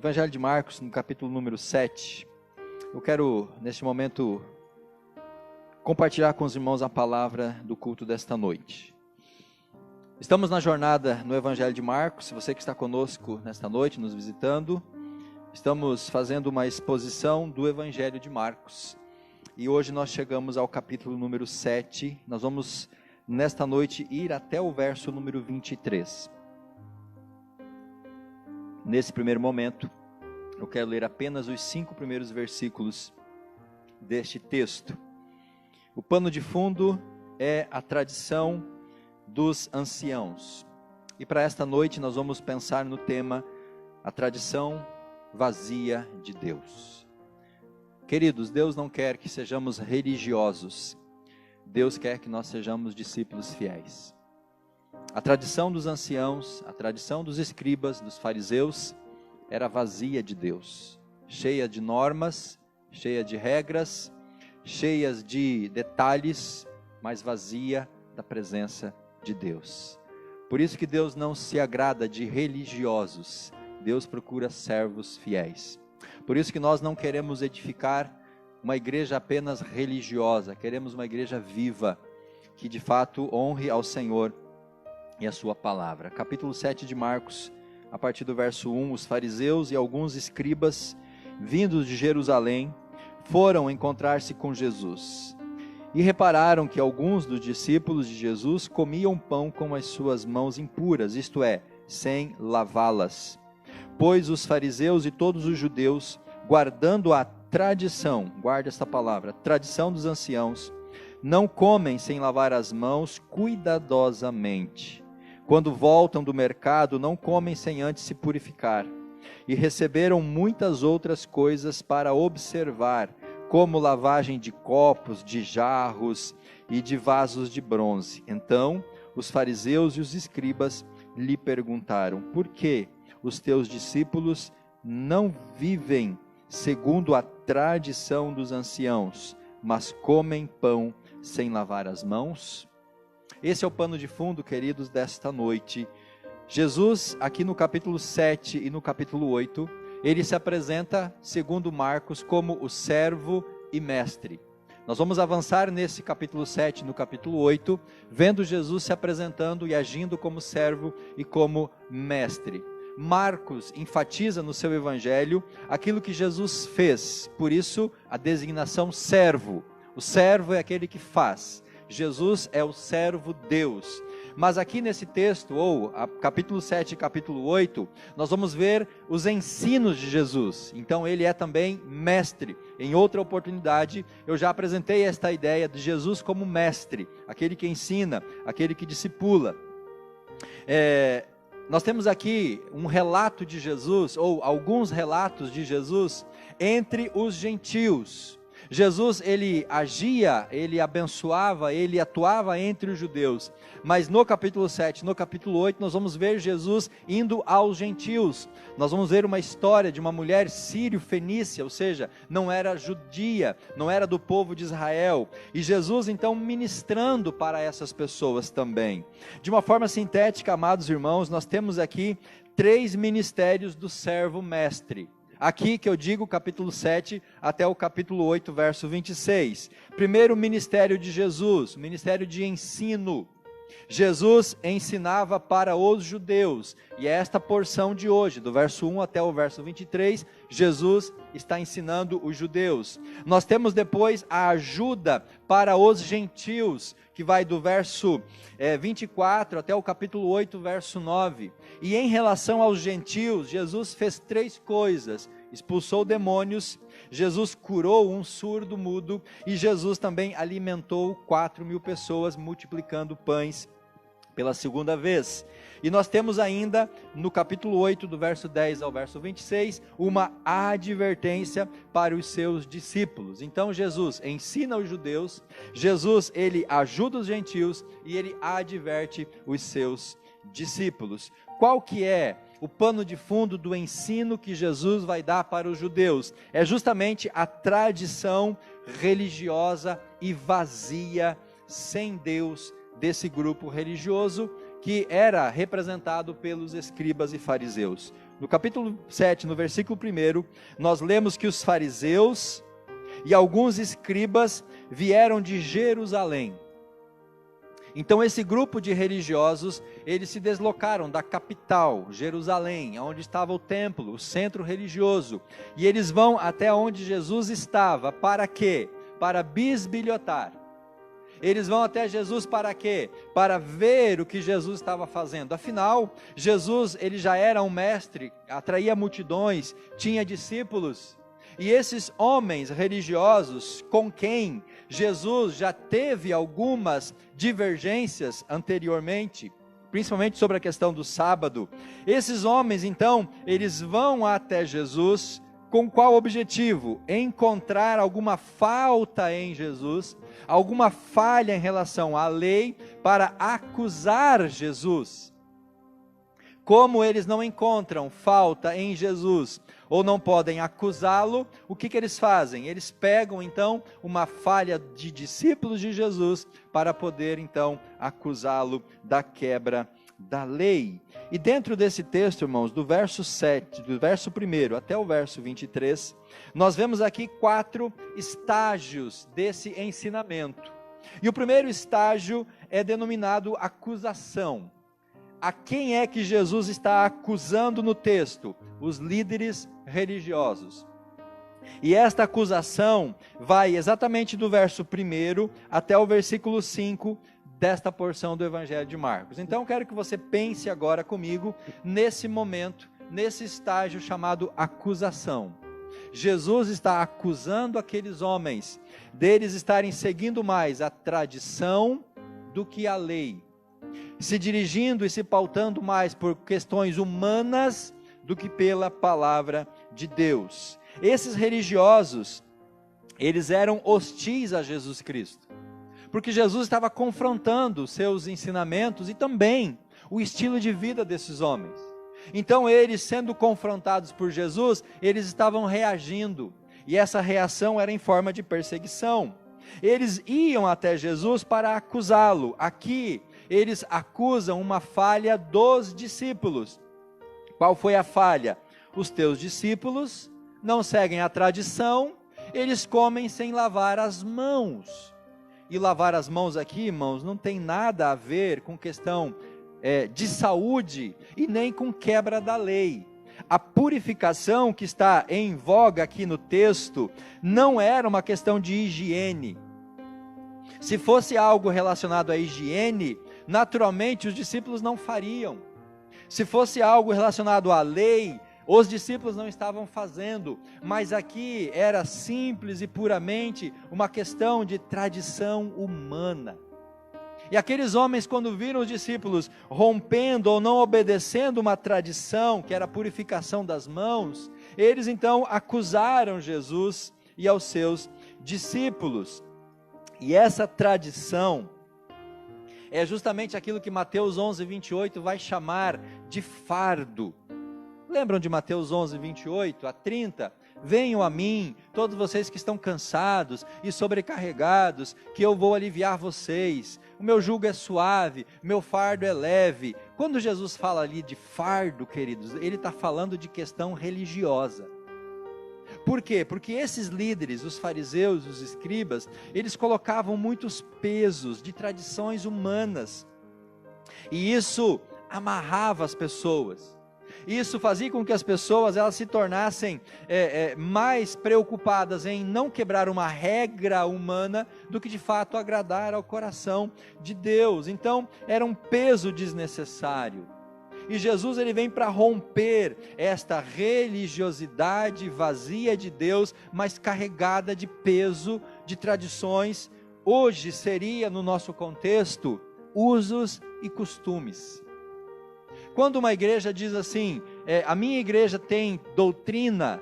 Evangelho de Marcos, no capítulo número 7. Eu quero, neste momento, compartilhar com os irmãos a palavra do culto desta noite. Estamos na jornada no Evangelho de Marcos. Se você que está conosco nesta noite, nos visitando, estamos fazendo uma exposição do Evangelho de Marcos. E hoje nós chegamos ao capítulo número 7. Nós vamos, nesta noite, ir até o verso número 23. Nesse primeiro momento, eu quero ler apenas os 5 primeiros versículos deste texto. O pano de fundo é a tradição dos anciãos. E para esta noite nós vamos pensar no tema a tradição vazia de Deus. Queridos, Deus não quer que sejamos religiosos. Deus quer que nós sejamos discípulos fiéis. A tradição dos anciãos, a tradição dos escribas, dos fariseus, era vazia de Deus, cheia de normas, cheia de regras, cheias de detalhes, mas vazia da presença de Deus. Por isso que Deus não se agrada de religiosos, Deus procura servos fiéis. Por isso que nós não queremos edificar uma igreja apenas religiosa, queremos uma igreja viva, que de fato honre ao Senhor e a sua palavra. Capítulo 7 de Marcos, a partir do verso 1, os fariseus e alguns escribas, vindos de Jerusalém, foram encontrar-se com Jesus. E repararam que alguns dos discípulos de Jesus comiam pão com as suas mãos impuras, isto é, sem lavá-las. Pois os fariseus e todos os judeus, guardando a tradição, guarda esta palavra, tradição dos anciãos, não comem sem lavar as mãos cuidadosamente. Quando voltam do mercado, não comem sem antes se purificar. E receberam muitas outras coisas para observar, como lavagem de copos, de jarros e de vasos de bronze. Então, os fariseus e os escribas lhe perguntaram: por que os teus discípulos não vivem segundo a tradição dos anciãos, mas comem pão sem lavar as mãos? Esse é o pano de fundo, queridos, desta noite. Jesus, aqui no capítulo 7 e no capítulo 8, ele se apresenta, segundo Marcos, como o servo e mestre. Nós vamos avançar nesse capítulo 7, no capítulo 8, vendo Jesus se apresentando e agindo como servo e como mestre. Marcos enfatiza no seu evangelho aquilo que Jesus fez, por isso a designação servo. O servo é aquele que faz. Jesus é o servo Deus. Mas aqui nesse texto, ou capítulo 7 e capítulo 8, nós vamos ver os ensinos de Jesus. Então ele é também mestre. Em outra oportunidade, eu já apresentei esta ideia de Jesus como mestre, aquele que ensina, aquele que discipula. Nós temos aqui um relato de Jesus, ou alguns relatos de Jesus, entre os gentios. Jesus, ele agia, ele abençoava, ele atuava entre os judeus, mas no capítulo 7, no capítulo 8, nós vamos ver Jesus indo aos gentios. Nós vamos ver uma história de uma mulher sírio-fenícia, ou seja, não era judia, não era do povo de Israel, e Jesus então ministrando para essas pessoas também. De uma forma sintética, amados irmãos, nós temos aqui 3 ministérios do servo mestre. Aqui que eu digo capítulo 7 até o capítulo 8, verso 26. Primeiro, o ministério de Jesus, o ministério de ensino. Jesus ensinava para os judeus, e é esta porção de hoje, do verso 1 até o verso 23, Jesus está ensinando os judeus. Nós temos depois a ajuda para os gentios, que vai do verso 24 até o capítulo 8, verso 9. E em relação aos gentios, Jesus fez 3 coisas: expulsou demônios, Jesus curou um surdo mudo, e Jesus também alimentou 4.000 pessoas, multiplicando pães pela segunda vez. E nós temos ainda, no capítulo 8, do verso 10 ao verso 26, uma advertência para os seus discípulos. Então Jesus ensina os judeus, Jesus ele ajuda os gentios e ele adverte os seus discípulos. Qual que é o pano de fundo do ensino que Jesus vai dar para os judeus? É justamente a tradição religiosa e vazia, sem Deus, desse grupo religioso que era representado pelos escribas e fariseus. no capítulo 7, no versículo 1, nós lemos que os fariseus e alguns escribas vieram de Jerusalém. Então esse grupo de religiosos, eles se deslocaram da capital, Jerusalém, onde estava o templo, o centro religioso, e eles vão até onde Jesus estava, para quê? Para bisbilhotar. Eles vão até Jesus para quê? Para ver o que Jesus estava fazendo. Afinal, Jesus, ele já era um mestre, atraía multidões, tinha discípulos. E esses homens religiosos com quem Jesus já teve algumas divergências anteriormente, principalmente sobre a questão do sábado, esses homens então, eles vão até Jesus com qual objetivo? Encontrar alguma falta em Jesus, alguma falha em relação à lei, para acusar Jesus. Como eles não encontram falta em Jesus, ou não podem acusá-lo, o que eles fazem? Eles pegam então uma falha de discípulos de Jesus, para poder então acusá-lo da quebra da lei. E dentro desse texto, irmãos, do verso 7, do verso 1 até o verso 23, nós vemos aqui 4 estágios desse ensinamento. E o primeiro estágio é denominado acusação. A quem é que Jesus está acusando no texto? Os líderes religiosos. E esta acusação vai exatamente do verso 1 até o versículo 5 desta porção do Evangelho de Marcos. Então eu quero que você pense agora comigo nesse momento, nesse estágio chamado acusação. Jesus está acusando aqueles homens deles estarem seguindo mais a tradição do que a lei, se dirigindo e se pautando mais por questões humanas do que pela palavra de Deus. Esses religiosos, eles eram hostis a Jesus Cristo, porque Jesus estava confrontando seus ensinamentos e também o estilo de vida desses homens. Então eles, sendo confrontados por Jesus, eles estavam reagindo, e essa reação era em forma de perseguição. Eles iam até Jesus para acusá-lo. Aqui eles acusam uma falha dos discípulos. Qual foi a falha? Os teus discípulos não seguem a tradição, eles comem sem lavar as mãos. E lavar as mãos aqui, irmãos, não tem nada a ver com questão de saúde e nem com quebra da lei. A purificação que está em voga aqui no texto não era uma questão de higiene. Se fosse algo relacionado à higiene, naturalmente os discípulos não fariam. Se fosse algo relacionado à lei, os discípulos não estavam fazendo, mas aqui era simples e puramente uma questão de tradição humana. E aqueles homens, quando viram os discípulos rompendo ou não obedecendo uma tradição, que era a purificação das mãos, eles então acusaram Jesus e aos seus discípulos. E essa tradição é justamente aquilo que Mateus 11, 28 vai chamar de fardo. Lembram de Mateus 11, 28 a 30? Venham a mim, todos vocês que estão cansados e sobrecarregados, que eu vou aliviar vocês. O meu jugo é suave, meu fardo é leve. Quando Jesus fala ali de fardo, queridos, ele está falando de questão religiosa. Por quê? Porque esses líderes, os fariseus, os escribas, eles colocavam muitos pesos de tradições humanas. E isso amarrava as pessoas. Isso fazia com que as pessoas elas se tornassem mais preocupadas em não quebrar uma regra humana do que de fato agradar ao coração de Deus. Então era um peso desnecessário. E Jesus ele vem para romper esta religiosidade vazia de Deus, mas carregada de peso, de tradições. Hoje seria, no nosso contexto, usos e costumes. Quando uma igreja diz assim, a minha igreja tem doutrina,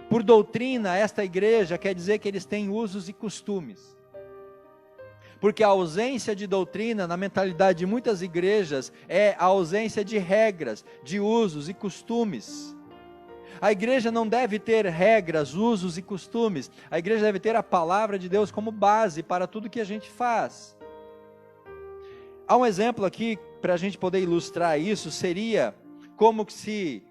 por doutrina esta igreja quer dizer que eles têm usos e costumes. Porque a ausência de doutrina na mentalidade de muitas igrejas é a ausência de regras, de usos e costumes. A igreja não deve ter regras, usos e costumes. A igreja deve ter a palavra de Deus como base para tudo que a gente faz. Há um exemplo aqui para a gente poder ilustrar isso, seria como se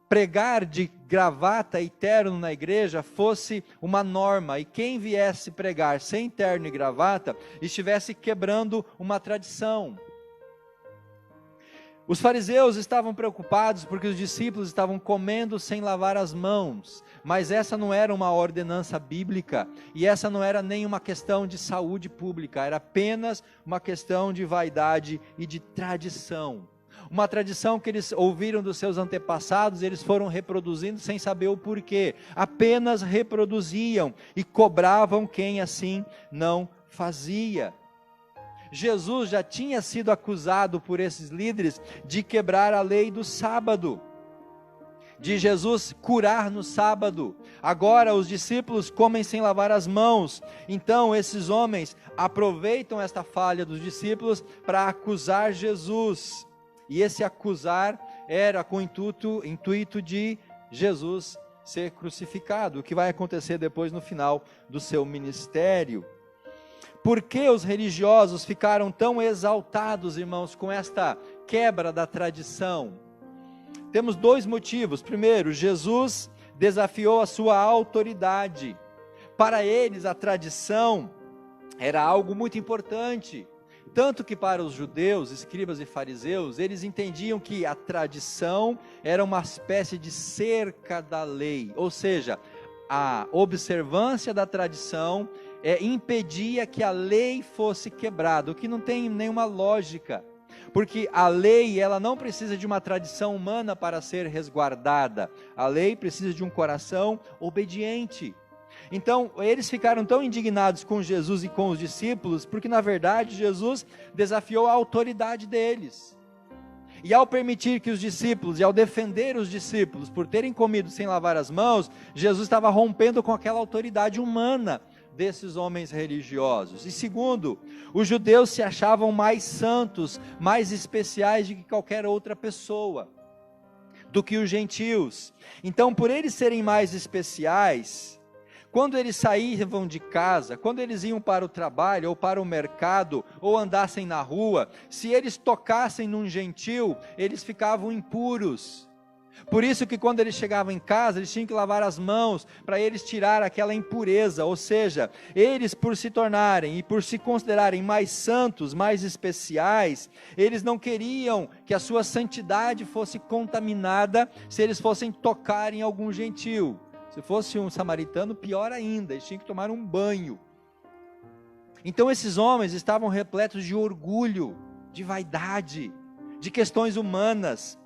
pregar de gravata e terno na igreja fosse uma norma, e quem viesse pregar sem terno e gravata estivesse quebrando uma tradição. Os fariseus estavam preocupados porque os discípulos estavam comendo sem lavar as mãos, mas essa não era uma ordenança bíblica, e essa não era nem uma questão de saúde pública, era apenas uma questão de vaidade e de tradição. Uma tradição que eles ouviram dos seus antepassados, eles foram reproduzindo sem saber o porquê, apenas reproduziam e cobravam quem assim não fazia. Jesus já tinha sido acusado por esses líderes de quebrar a lei do sábado, de Jesus curar no sábado. Agora os discípulos comem sem lavar as mãos. Então esses homens aproveitam esta falha dos discípulos para acusar Jesus. E esse acusar era com o intuito de Jesus ser crucificado, o que vai acontecer depois no final do seu ministério. Por que os religiosos ficaram tão exaltados, irmãos, com esta quebra da tradição? Temos dois motivos. Primeiro, Jesus desafiou a sua autoridade. Para eles, a tradição era algo muito importante. Tanto que para os judeus, escribas e fariseus, eles entendiam que a tradição era uma espécie de cerca da lei. Ou seja, a observância da tradição impedia que a lei fosse quebrada, o que não tem nenhuma lógica, porque a lei ela não precisa de uma tradição humana para ser resguardada, a lei precisa de um coração obediente. Então eles ficaram tão indignados com Jesus e com os discípulos, porque na verdade Jesus desafiou a autoridade deles, e ao permitir que os discípulos, e ao defender os discípulos por terem comido sem lavar as mãos, Jesus estava rompendo com aquela autoridade humana desses homens religiosos. E segundo, os judeus se achavam mais santos, mais especiais do que qualquer outra pessoa, do que os gentios. Então, por eles serem mais especiais, quando eles saíam de casa, quando eles iam para o trabalho, ou para o mercado, ou andassem na rua, se eles tocassem num gentil, eles ficavam impuros. Por isso que quando eles chegavam em casa, eles tinham que lavar as mãos, para eles tirar aquela impureza, ou seja, eles por se tornarem e por se considerarem mais santos, mais especiais, eles não queriam que a sua santidade fosse contaminada, se eles fossem tocar em algum gentil. Se fosse um samaritano, pior ainda, eles tinham que tomar um banho. Então esses homens estavam repletos de orgulho, de vaidade, de questões humanas.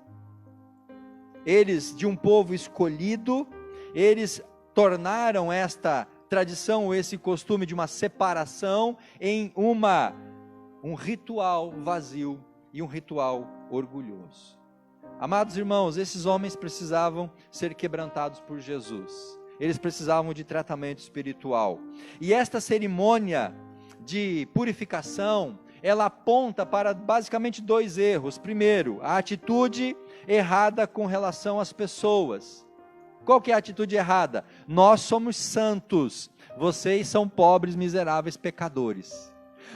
Eles, de um povo escolhido, eles tornaram esta tradição, esse costume de uma separação, em um ritual vazio e um ritual orgulhoso. Amados irmãos, esses homens precisavam ser quebrantados por Jesus, eles precisavam de tratamento espiritual, e esta cerimônia de purificação, ela aponta para basicamente dois erros. Primeiro, a atitude errada com relação às pessoas. Qual que é a atitude errada? Nós somos santos, vocês são pobres, miseráveis pecadores.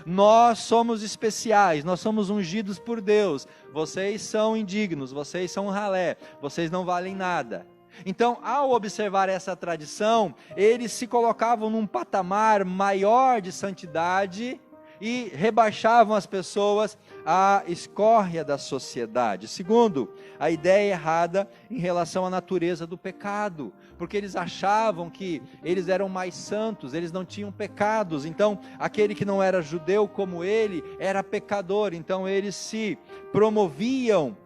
Nós somos especiais, nós somos ungidos por Deus, vocês são indignos, vocês são ralé, vocês não valem nada. Então, ao observar essa tradição, eles se colocavam num patamar maior de santidade e rebaixavam as pessoas à escória da sociedade. Segundo, a ideia errada em relação à natureza do pecado, porque eles achavam que eles eram mais santos, eles não tinham pecados, então aquele que não era judeu como ele, era pecador, então eles se promoviam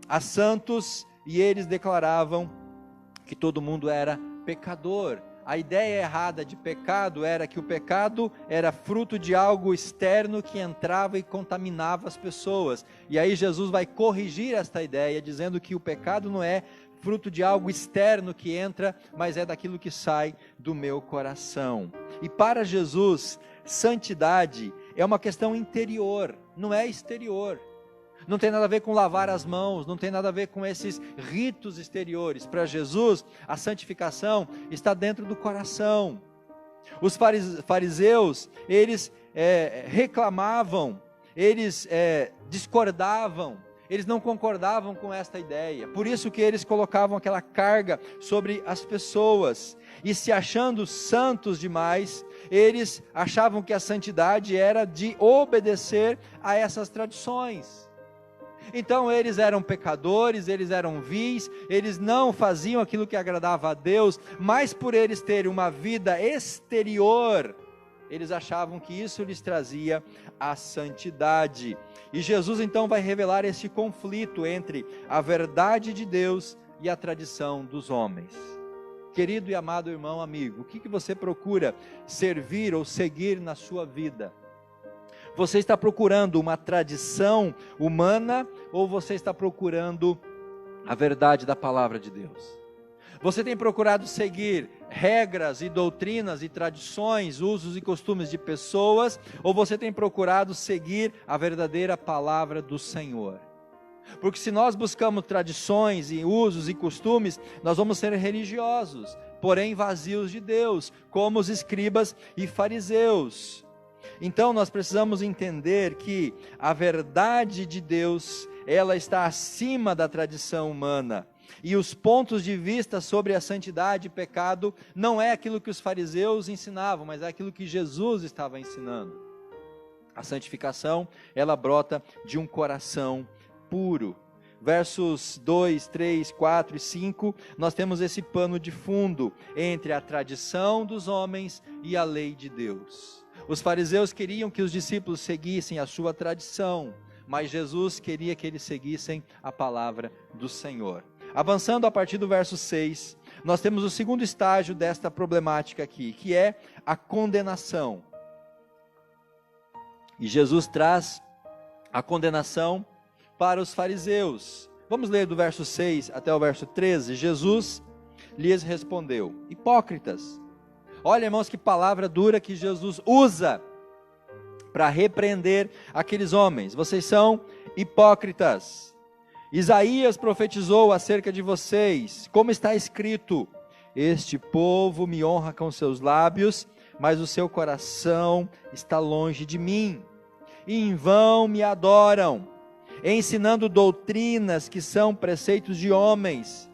a santos e eles declaravam que todo mundo era pecador. A ideia errada de pecado era que o pecado era fruto de algo externo que entrava e contaminava as pessoas. E aí Jesus vai corrigir esta ideia, dizendo que o pecado não é fruto de algo externo que entra, mas é daquilo que sai do meu coração. E para Jesus, santidade é uma questão interior, não é exterior. Não tem nada a ver com lavar as mãos, não tem nada a ver com esses ritos exteriores. Para Jesus, a santificação está dentro do coração. Os fariseus, eles reclamavam, eles discordavam, Eles não concordavam com esta ideia, por isso que eles colocavam aquela carga sobre as pessoas, e se achando santos demais, eles achavam que a santidade era de obedecer a essas tradições. Então eles eram pecadores, eles eram vis, eles não faziam aquilo que agradava a Deus, mas por eles terem uma vida exterior, eles achavam que isso lhes trazia a santidade. E Jesus então vai revelar esse conflito entre a verdade de Deus e a tradição dos homens. Querido e amado irmão, amigo, o que você procura servir ou seguir na sua vida? Você está procurando uma tradição humana ou você está procurando a verdade da palavra de Deus? Você tem procurado seguir regras e doutrinas e tradições, usos e costumes de pessoas, ou você tem procurado seguir a verdadeira palavra do Senhor? Porque se nós buscamos tradições e usos e costumes, nós vamos ser religiosos, porém vazios de Deus, como os escribas e fariseus. Então nós precisamos entender que a verdade de Deus, ela está acima da tradição humana. E os pontos de vista sobre a santidade e pecado não é aquilo que os fariseus ensinavam, mas é aquilo que Jesus estava ensinando. A santificação, ela brota de um coração puro. Versos 2, 3, 4 e 5, nós temos esse pano de fundo entre a tradição dos homens e a lei de Deus. Os fariseus queriam que os discípulos seguissem a sua tradição, mas Jesus queria que eles seguissem a palavra do Senhor. Avançando a partir do verso 6, nós temos o segundo estágio desta problemática aqui, que é a condenação. E Jesus traz a condenação para os fariseus. Vamos ler do verso 6 até o verso 13. Jesus lhes respondeu: hipócritas. Olha, irmãos, que palavra dura que Jesus usa para repreender aqueles homens. Vocês são hipócritas. Isaías profetizou acerca de vocês, como está escrito: este povo me honra com seus lábios, mas o seu coração está longe de mim, e em vão me adoram, ensinando doutrinas que são preceitos de homens.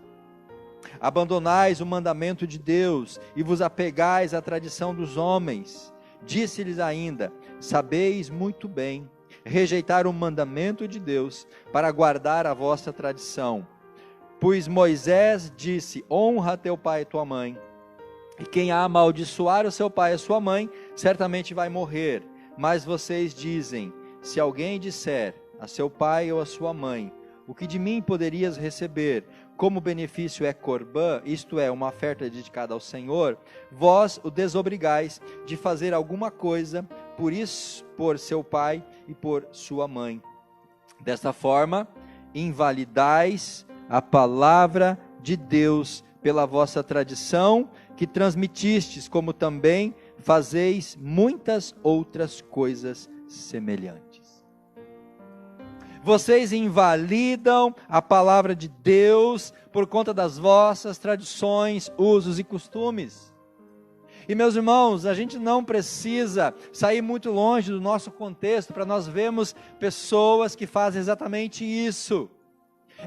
Abandonais o mandamento de Deus e vos apegais à tradição dos homens. Disse-lhes ainda: sabeis muito bem rejeitar o mandamento de Deus para guardar a vossa tradição. Pois Moisés disse: honra teu pai e tua mãe, e quem amaldiçoar o seu pai e a sua mãe, certamente vai morrer. Mas vocês dizem: se alguém disser a seu pai ou a sua mãe: o que de mim poderias receber como benefício é corbã, isto é, uma oferta dedicada ao Senhor, vós o desobrigais de fazer alguma coisa por isso, por seu pai e por sua mãe. Desta forma, invalidais a palavra de Deus pela vossa tradição que transmitistes, como também fazeis muitas outras coisas semelhantes. Vocês invalidam a palavra de Deus por conta das vossas tradições, usos e costumes. E meus irmãos, a gente não precisa sair muito longe do nosso contexto para nós vermos pessoas que fazem exatamente isso.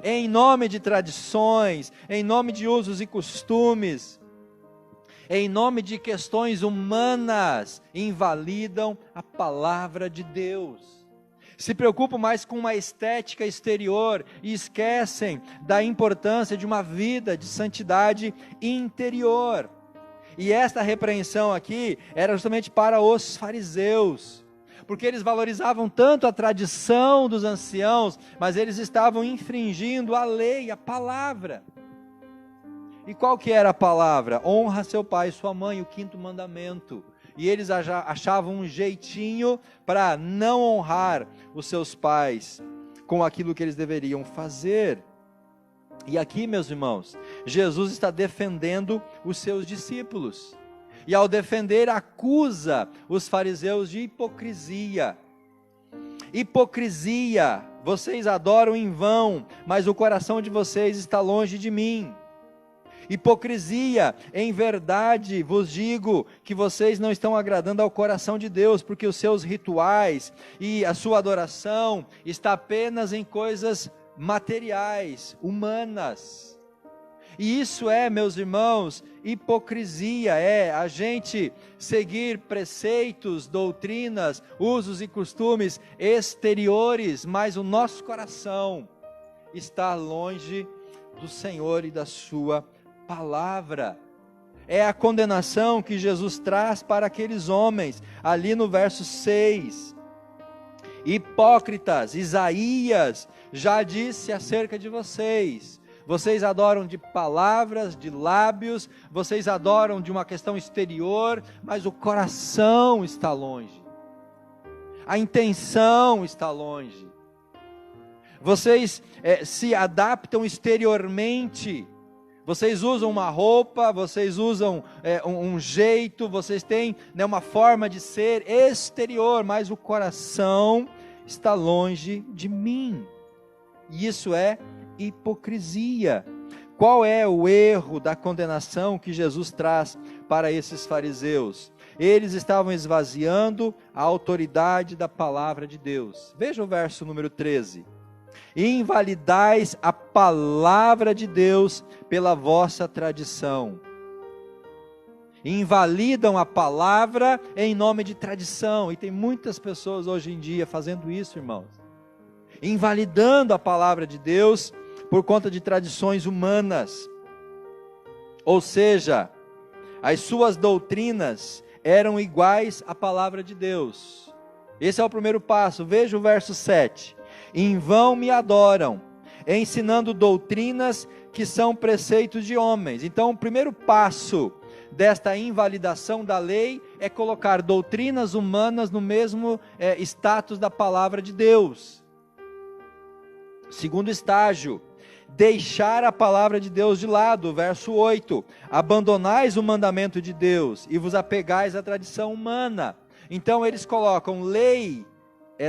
Em nome de tradições, em nome de usos e costumes, em nome de questões humanas, invalidam a palavra de Deus. Se preocupam mais com uma estética exterior e esquecem da importância de uma vida de santidade interior. E esta repreensão aqui era justamente para os fariseus, porque eles valorizavam tanto a tradição dos anciãos, mas eles estavam infringindo a lei, a palavra. E qual que era a palavra? Honra seu pai e sua mãe, o 5º mandamento. E eles achavam um jeitinho para não honrar os seus pais com aquilo que eles deveriam fazer. E aqui, meus irmãos, Jesus está defendendo os seus discípulos. E ao defender, acusa os fariseus de hipocrisia. Hipocrisia, vocês adoram em vão, mas o coração de vocês está longe de mim. Hipocrisia, em verdade vos digo que vocês não estão agradando ao coração de Deus, porque os seus rituais e a sua adoração está apenas em coisas materiais, humanas. E isso é, meus irmãos, hipocrisia, é a gente seguir preceitos, doutrinas, usos e costumes exteriores, mas o nosso coração está longe do Senhor e da sua palavra. É a condenação que Jesus traz para aqueles homens, ali no verso 6. Hipócritas, Isaías já disse acerca de vocês. Vocês adoram de palavras, de lábios, vocês adoram de uma questão exterior, mas o coração está longe. A intenção está longe. Vocês se adaptam exteriormente. Vocês usam uma roupa, vocês usam um jeito, vocês têm uma forma de ser exterior, mas o coração está longe de mim. E isso é hipocrisia. Qual é o erro da condenação que Jesus traz para esses fariseus? Eles estavam esvaziando a autoridade da palavra de Deus. Veja o verso número 13. Invalidais a palavra de Deus pela vossa tradição. Invalidam a palavra em nome de tradição. E tem muitas pessoas hoje em dia fazendo isso, irmãos. Invalidando a palavra de Deus por conta de tradições humanas. Ou seja, as suas doutrinas eram iguais à palavra de Deus. Esse é o primeiro passo. Veja o verso 7. Em vão me adoram, ensinando doutrinas que são preceitos de homens. Então, o primeiro passo desta invalidação da lei é colocar doutrinas humanas no mesmo status da palavra de Deus. Segundo estágio, deixar a palavra de Deus de lado, verso 8, abandonais o mandamento de Deus e vos apegais à tradição humana. Então eles colocam lei,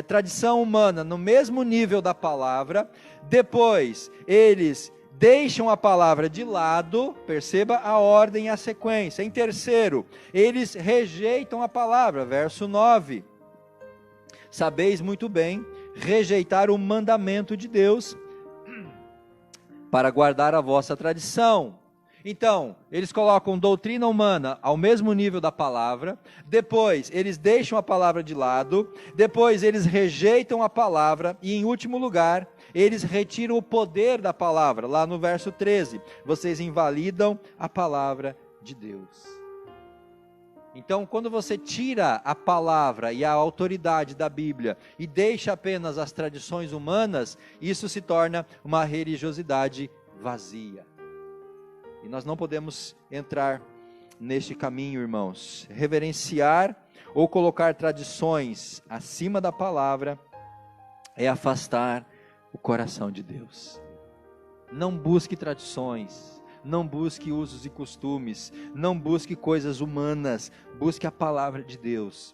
tradição humana no mesmo nível da palavra, depois eles deixam a palavra de lado, perceba a ordem e a sequência. Em terceiro, eles rejeitam a palavra, verso 9, sabeis muito bem, rejeitar o mandamento de Deus, para guardar a vossa tradição. Então, eles colocam doutrina humana ao mesmo nível da palavra, depois eles deixam a palavra de lado, depois eles rejeitam a palavra, e em último lugar, eles retiram o poder da palavra, lá no verso 13, vocês invalidam a palavra de Deus. Então, quando você tira a palavra e a autoridade da Bíblia e deixa apenas as tradições humanas, isso se torna uma religiosidade vazia. E nós não podemos entrar neste caminho, irmãos. Reverenciar ou colocar tradições acima da palavra é afastar o coração de Deus. Não busque tradições, não busque usos e costumes, não busque coisas humanas, busque a palavra de Deus.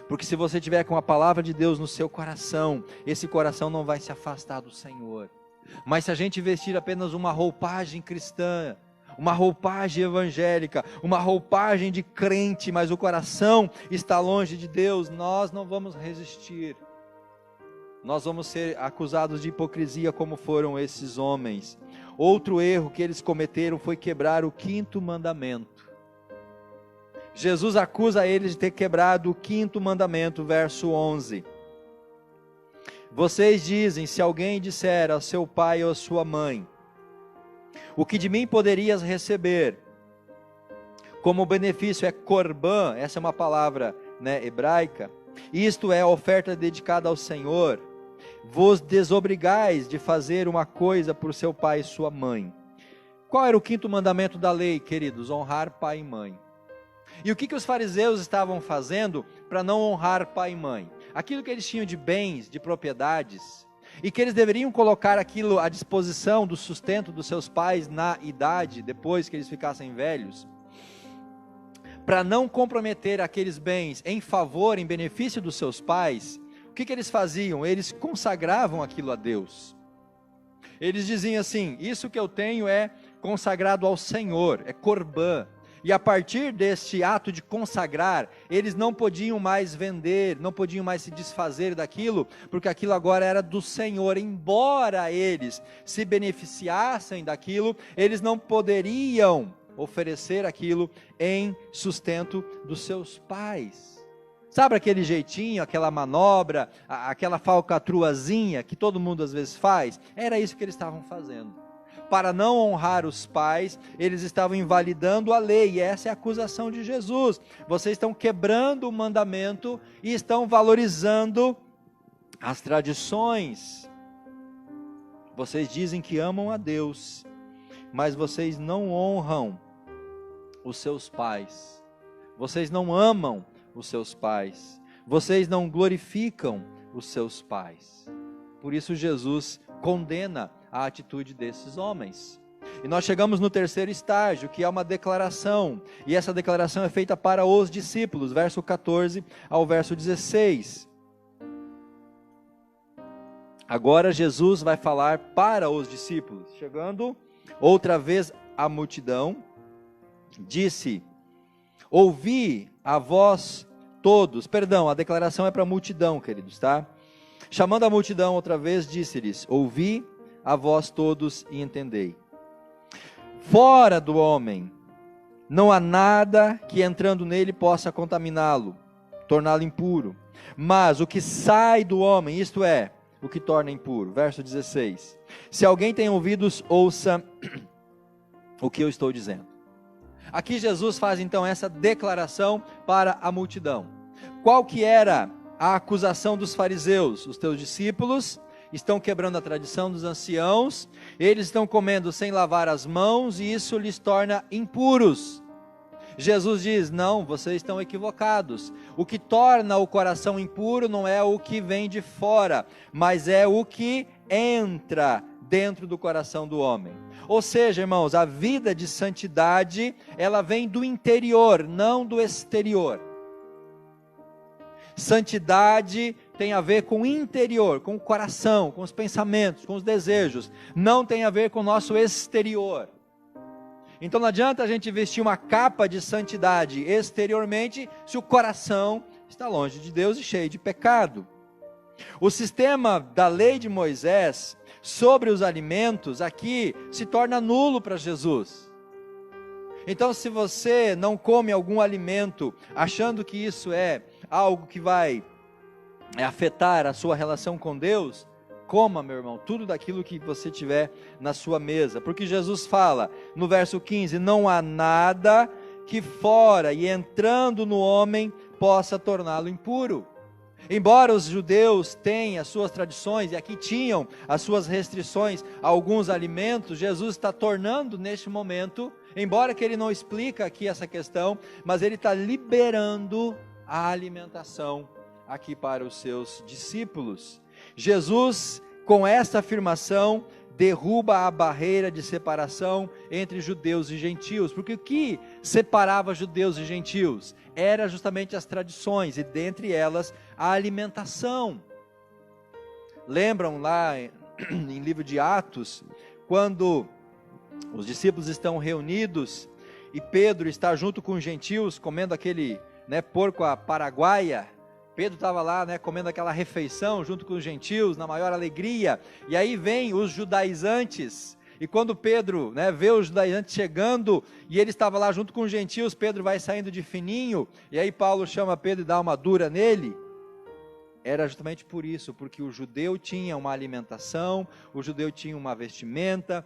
Porque se você tiver com a palavra de Deus no seu coração, esse coração não vai se afastar do Senhor. Mas se a gente vestir apenas uma roupagem cristã, uma roupagem evangélica, uma roupagem de crente, mas o coração está longe de Deus, nós não vamos resistir. Nós vamos ser acusados de hipocrisia como foram esses homens. Outro erro que eles cometeram foi quebrar o 5º mandamento. Jesus acusa eles de ter quebrado o 5º mandamento, verso 11. Vocês dizem, se alguém disser ao seu pai ou à sua mãe, o que de mim poderias receber, como benefício é corbã, essa é uma palavra hebraica, isto é a oferta dedicada ao Senhor, vos desobrigais de fazer uma coisa por seu pai e sua mãe. Qual era o 5º mandamento da lei, queridos? Honrar pai e mãe. E o que os fariseus estavam fazendo para não honrar pai e mãe? Aquilo que eles tinham de bens, de propriedades, e que eles deveriam colocar aquilo à disposição do sustento dos seus pais na idade, depois que eles ficassem velhos, para não comprometer aqueles bens em favor, em benefício dos seus pais, o que eles faziam? Eles consagravam aquilo a Deus. Eles diziam assim, isso que eu tenho é consagrado ao Senhor, é corbã. E a partir deste ato de consagrar, eles não podiam mais vender, não podiam mais se desfazer daquilo, porque aquilo agora era do Senhor. Embora eles se beneficiassem daquilo, eles não poderiam oferecer aquilo em sustento dos seus pais. Sabe aquele jeitinho, aquela manobra, aquela falcatruazinha que todo mundo às vezes faz? Era isso que eles estavam fazendo. Para não honrar os pais, eles estavam invalidando a lei, e essa é a acusação de Jesus. Vocês estão quebrando o mandamento e estão valorizando as tradições. Vocês dizem que amam a Deus, mas vocês não honram os seus pais. Vocês não amam os seus pais. Vocês não glorificam os seus pais. Por isso Jesus condena a atitude desses homens. E nós chegamos no terceiro estágio, que é uma declaração, e essa declaração é feita para os discípulos, verso 14 ao verso 16. Agora Jesus vai falar para os discípulos. Chegando outra vez a multidão, disse: ouvi a vós todos, perdão, a declaração é para a multidão, queridos, tá? Chamando a multidão outra vez, disse-lhes: ouvi a vós todos e entendei. Fora do homem não há nada que entrando nele possa contaminá-lo, torná-lo impuro, mas o que sai do homem, isto é, o que torna impuro. Verso 16. Se alguém tem ouvidos, ouça o que eu estou dizendo. Aqui Jesus faz então essa declaração para a multidão. Qual que era a acusação dos fariseus? Os teus discípulos estão quebrando a tradição dos anciãos, eles estão comendo sem lavar as mãos e isso lhes torna impuros. Jesus diz: não, vocês estão equivocados. O que torna o coração impuro não é o que vem de fora, mas é o que entra dentro do coração do homem. Ou seja, irmãos, a vida de santidade, ela vem do interior, não do exterior. Santidade tem a ver com o interior, com o coração, com os pensamentos, com os desejos. Não tem a ver com o nosso exterior. Então não adianta a gente vestir uma capa de santidade exteriormente, se o coração está longe de Deus e cheio de pecado. O sistema da lei de Moisés sobre os alimentos aqui se torna nulo para Jesus. Então, se você não come algum alimento achando que isso é algo que vai afetar a sua relação com Deus, coma, meu irmão, tudo daquilo que você tiver na sua mesa, porque Jesus fala no verso 15: não há nada que fora e entrando no homem possa torná-lo impuro. Embora os judeus tenham as suas tradições, e aqui tinham as suas restrições a alguns alimentos, Jesus está tornando neste momento, embora que ele não explica aqui essa questão, mas ele está liberando a alimentação aqui para os seus discípulos. Jesus, com esta afirmação, derruba a barreira de separação entre judeus e gentios, porque o que separava judeus e gentios era justamente as tradições, e dentre elas a alimentação. Lembram lá em livro de Atos, quando os discípulos estão reunidos e Pedro está junto com os gentios comendo aquele porco à paraguaia? Pedro estava lá, comendo aquela refeição junto com os gentios, na maior alegria, e aí vem os judaizantes, e quando Pedro vê os judaizantes chegando, e ele estava lá junto com os gentios, Pedro vai saindo de fininho, e aí Paulo chama Pedro e dá uma dura nele. Era justamente por isso, porque o judeu tinha uma alimentação, o judeu tinha uma vestimenta,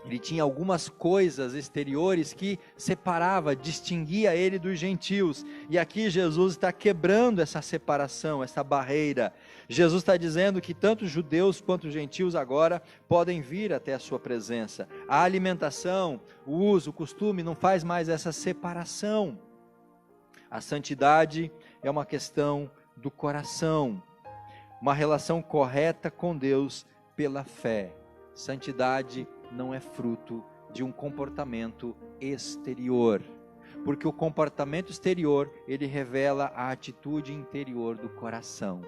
ele tinha algumas coisas exteriores que separava, distinguia ele dos gentios, e aqui Jesus está quebrando essa separação, essa barreira. Jesus está dizendo que tanto os judeus quanto os gentios agora podem vir até a sua presença. A alimentação, o uso, o costume não faz mais essa separação. A santidade é uma questão do coração, uma relação correta com Deus pela fé. Santidade não é fruto de um comportamento exterior, porque o comportamento exterior, ele revela a atitude interior do coração.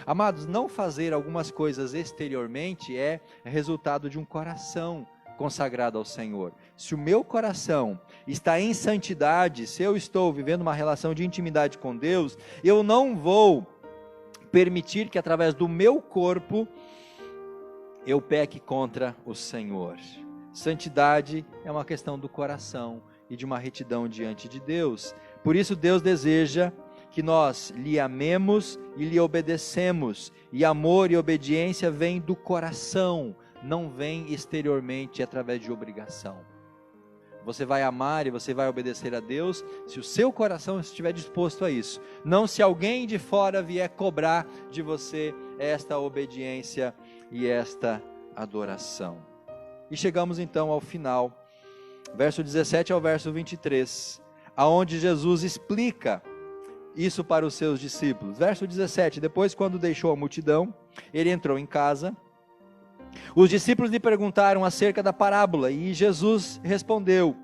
Amados, não fazer algumas coisas exteriormente é resultado de um coração consagrado ao Senhor. Se o meu coração está em santidade, se eu estou vivendo uma relação de intimidade com Deus, eu não vou permitir que através do meu corpo eu peque contra o Senhor. Santidade é uma questão do coração e de uma retidão diante de Deus. Por isso Deus deseja que nós lhe amemos e lhe obedecemos. E amor e obediência vêm do coração, não vem exteriormente através de obrigação. Você vai amar e você vai obedecer a Deus se o seu coração estiver disposto a isso. Não se alguém de fora vier cobrar de você esta obediência e esta adoração. E chegamos então ao final, verso 17 ao verso 23, aonde Jesus explica isso para os seus discípulos. Verso 17, depois quando deixou a multidão, ele entrou em casa. Os discípulos lhe perguntaram acerca da parábola, e Jesus respondeu: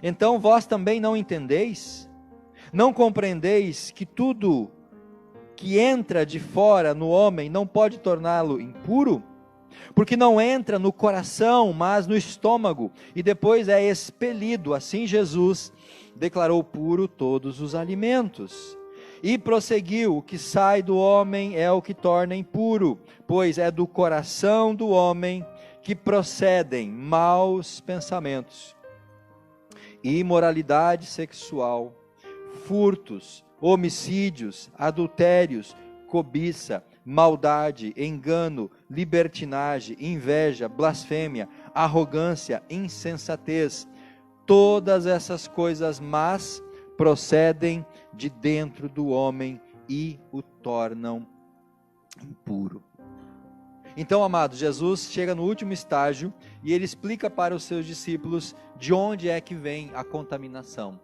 então vós também não entendeis? Não compreendeis que tudo que entra de fora no homem não pode torná-lo impuro? Porque não entra no coração, mas no estômago, e depois é expelido. Assim Jesus declarou puro todos os alimentos. E prosseguiu: o que sai do homem é o que torna impuro, pois é do coração do homem que procedem maus pensamentos, imoralidade sexual, furtos, homicídios, adultérios, cobiça, maldade, engano, libertinagem, inveja, blasfêmia, arrogância, insensatez. Todas essas coisas más procedem de dentro do homem e o tornam impuro. Então, amados, Jesus chega no último estágio e ele explica para os seus discípulos de onde é que vem a contaminação,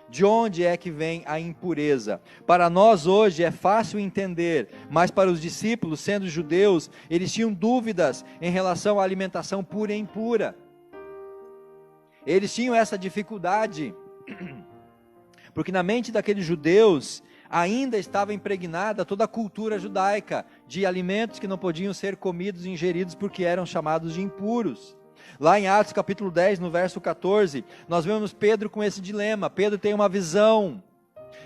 de onde é que vem a impureza. Para nós hoje é fácil entender, mas para os discípulos, sendo judeus, eles tinham dúvidas em relação à alimentação pura e impura. Eles tinham essa dificuldade, porque na mente daqueles judeus ainda estava impregnada toda a cultura judaica de alimentos que não podiam ser comidos e ingeridos porque eram chamados de impuros. Lá em Atos capítulo 10, no verso 14, nós vemos Pedro com esse dilema. Pedro tem uma visão,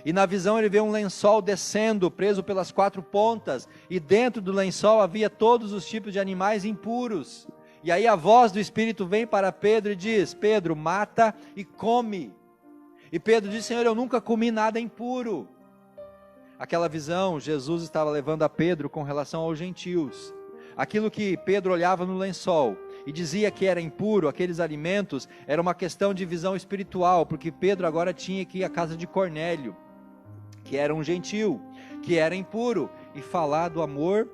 e na visão ele vê um lençol descendo, preso pelas 4 pontas, e dentro do lençol havia todos os tipos de animais impuros. E aí a voz do Espírito vem para Pedro e diz: Pedro, mata e come. E Pedro diz: Senhor, eu nunca comi nada impuro. Aquela visão, Jesus estava levando a Pedro com relação aos gentios. Aquilo que Pedro olhava no lençol e dizia que era impuro, aqueles alimentos, era uma questão de visão espiritual, porque Pedro agora tinha que ir à casa de Cornélio, que era um gentil, que era impuro, e falar do amor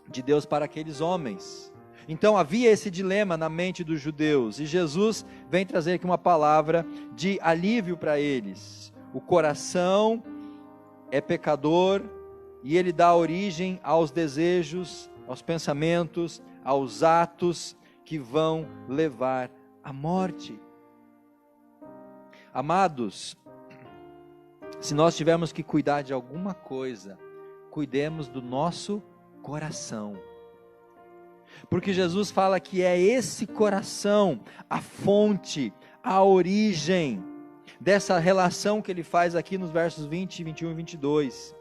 de Deus para aqueles homens. Então havia esse dilema na mente dos judeus, e Jesus vem trazer aqui uma palavra de alívio para eles. O coração é pecador, e ele dá origem aos desejos, aos pensamentos, aos atos que vão levar à morte. Amados, se nós tivermos que cuidar de alguma coisa, cuidemos do nosso coração. Porque Jesus fala que é esse coração a fonte, a origem dessa relação que ele faz aqui nos versos 20, 21 e 22.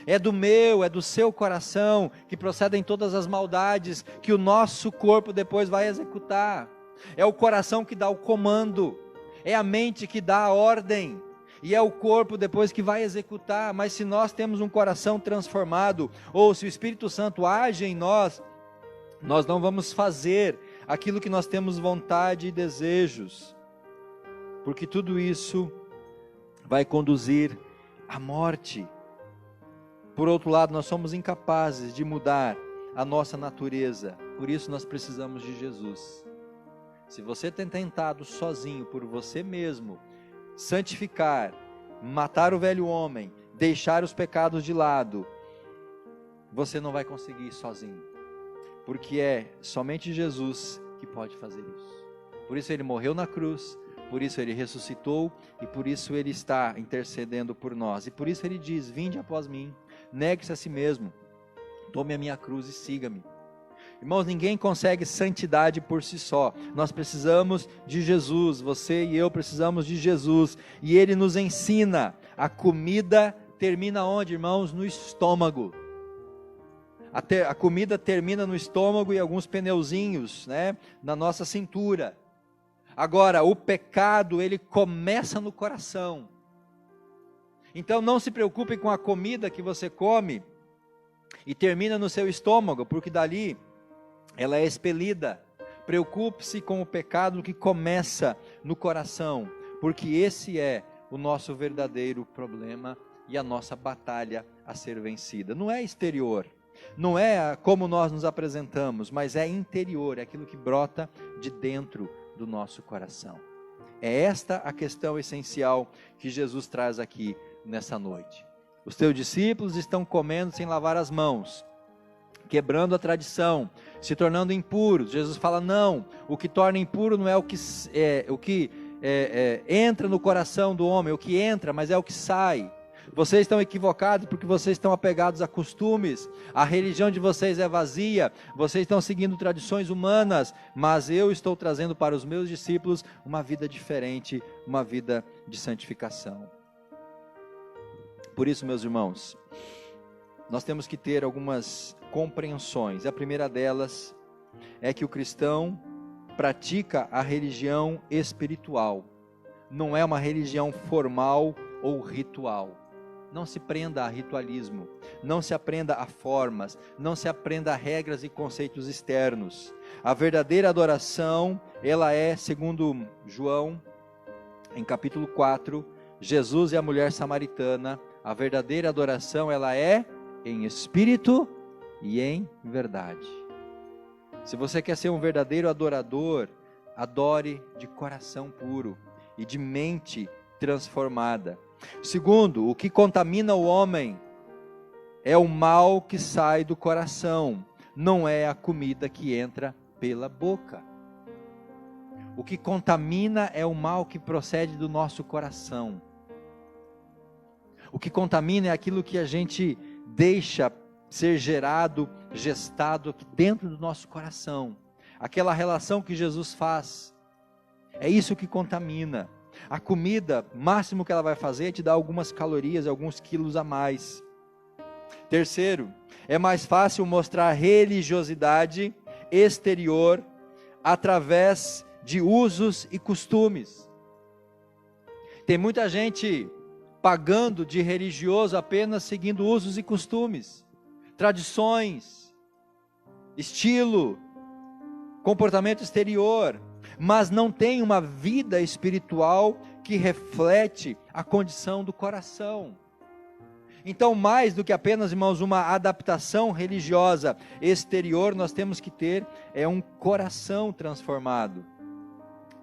É do meu, é do seu coração que procedem todas as maldades que o nosso corpo depois vai executar. É o coração que dá o comando, é a mente que dá a ordem, e é o corpo depois que vai executar. Mas se nós temos um coração transformado, ou se o Espírito Santo age em nós, nós não vamos fazer aquilo que nós temos vontade e desejos, porque tudo isso vai conduzir à morte. Por outro lado, nós somos incapazes de mudar a nossa natureza, por isso nós precisamos de Jesus. Se você tem tentado sozinho, por você mesmo, santificar, matar o velho homem, deixar os pecados de lado, você não vai conseguir ir sozinho, porque é somente Jesus que pode fazer isso. Por isso ele morreu na cruz, por isso ele ressuscitou, e por isso ele está intercedendo por nós, e por isso ele diz: vinde após mim, negue-se a si mesmo, tome a minha cruz e siga-me. Irmãos, ninguém consegue santidade por si só. Nós precisamos de Jesus. Você e eu precisamos de Jesus. E Ele nos ensina. A comida termina onde, irmãos? No estômago. A comida termina no estômago e alguns pneuzinhos, né, na nossa cintura. Agora, o pecado, ele começa no coração. Então não se preocupe com a comida que você come e termina no seu estômago, porque dali ela é expelida. Preocupe-se com o pecado que começa no coração, porque esse é o nosso verdadeiro problema e a nossa batalha a ser vencida. Não é exterior, não é como nós nos apresentamos, mas é interior, é aquilo que brota de dentro do nosso coração. É esta a questão essencial que Jesus traz aqui nessa noite. Os teus discípulos estão comendo sem lavar as mãos, quebrando a tradição, se tornando impuros. Jesus fala, não, o que torna impuro não é o que entra no coração do homem, o que entra, mas é o que sai. Vocês estão equivocados porque vocês estão apegados a costumes, a religião de vocês é vazia, vocês estão seguindo tradições humanas, mas eu estou trazendo para os meus discípulos uma vida diferente, uma vida de santificação. Por isso, meus irmãos, nós temos que ter algumas compreensões. A primeira delas é que o cristão pratica a religião espiritual, não é uma religião formal ou ritual. Não se prenda a ritualismo, não se aprenda a formas, não se aprenda a regras e conceitos externos. A verdadeira adoração, ela é, segundo João, em capítulo 4, Jesus e a mulher samaritana, a verdadeira adoração, ela é em espírito e em verdade. Se você quer ser um verdadeiro adorador, adore de coração puro e de mente transformada. Segundo, o que contamina o homem é o mal que sai do coração, não é a comida que entra pela boca. O que contamina é o mal que procede do nosso coração. O que contamina é aquilo que a gente deixa ser gerado, gestado aqui dentro do nosso coração. Aquela relação que Jesus faz, é isso que contamina. A comida, o máximo que ela vai fazer é te dar algumas calorias, alguns quilos a mais. Terceiro, é mais fácil mostrar religiosidade exterior através de usos e costumes. Tem muita gente pagando de religioso apenas seguindo usos e costumes, tradições, estilo, comportamento exterior, mas não tem uma vida espiritual que reflete a condição do coração. Então, mais do que apenas, irmãos, uma adaptação religiosa exterior, nós temos que ter um coração transformado,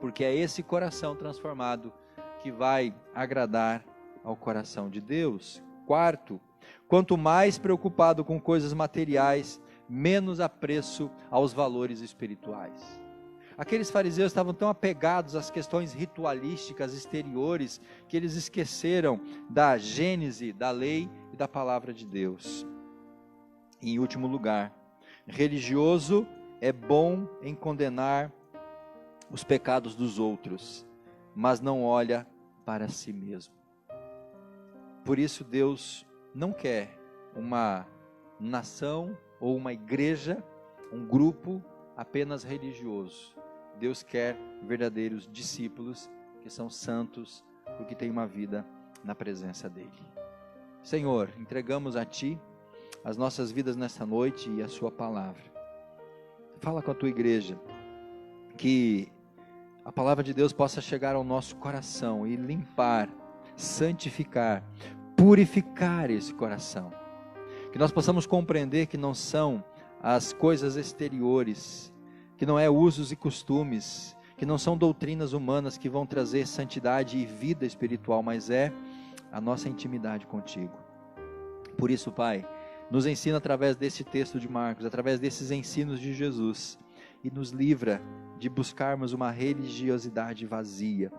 porque é esse coração transformado que vai agradar ao coração de Deus. Quarto, quanto mais preocupado com coisas materiais, menos apreço aos valores espirituais. Aqueles fariseus estavam tão apegados às questões ritualísticas exteriores que eles esqueceram da gênese, da lei e da palavra de Deus. E, em último lugar, religioso é bom em condenar os pecados dos outros, mas não olha para si mesmo. Por isso Deus não quer uma nação ou uma igreja, um grupo apenas religioso. Deus quer verdadeiros discípulos que são santos, porque têm uma vida na presença dEle. Senhor, entregamos a Ti as nossas vidas nesta noite e a Sua palavra. Fala com a Tua igreja, que a palavra de Deus possa chegar ao nosso coração e limpar, santificar, purificar esse coração. Que nós possamos compreender que não são as coisas exteriores, que não é usos e costumes, que não são doutrinas humanas que vão trazer santidade e vida espiritual, mas é a nossa intimidade contigo. Por isso, Pai, nos ensina através desse texto de Marcos, através desses ensinos de Jesus, e nos livra de buscarmos uma religiosidade vazia,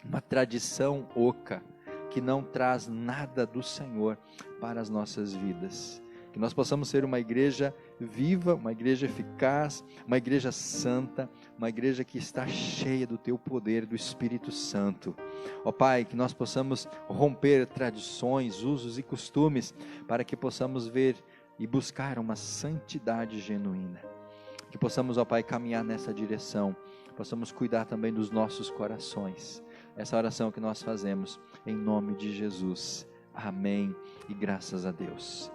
uma tradição oca, que não traz nada do Senhor para as nossas vidas. Que nós possamos ser uma igreja viva, uma igreja eficaz, uma igreja santa, uma igreja que está cheia do Teu poder, do Espírito Santo. Ó Pai, que nós possamos romper tradições, usos e costumes, para que possamos ver e buscar uma santidade genuína. Que possamos, ó Pai, caminhar nessa direção, possamos cuidar também dos nossos corações. Essa oração que nós fazemos, em nome de Jesus. Amém e graças a Deus.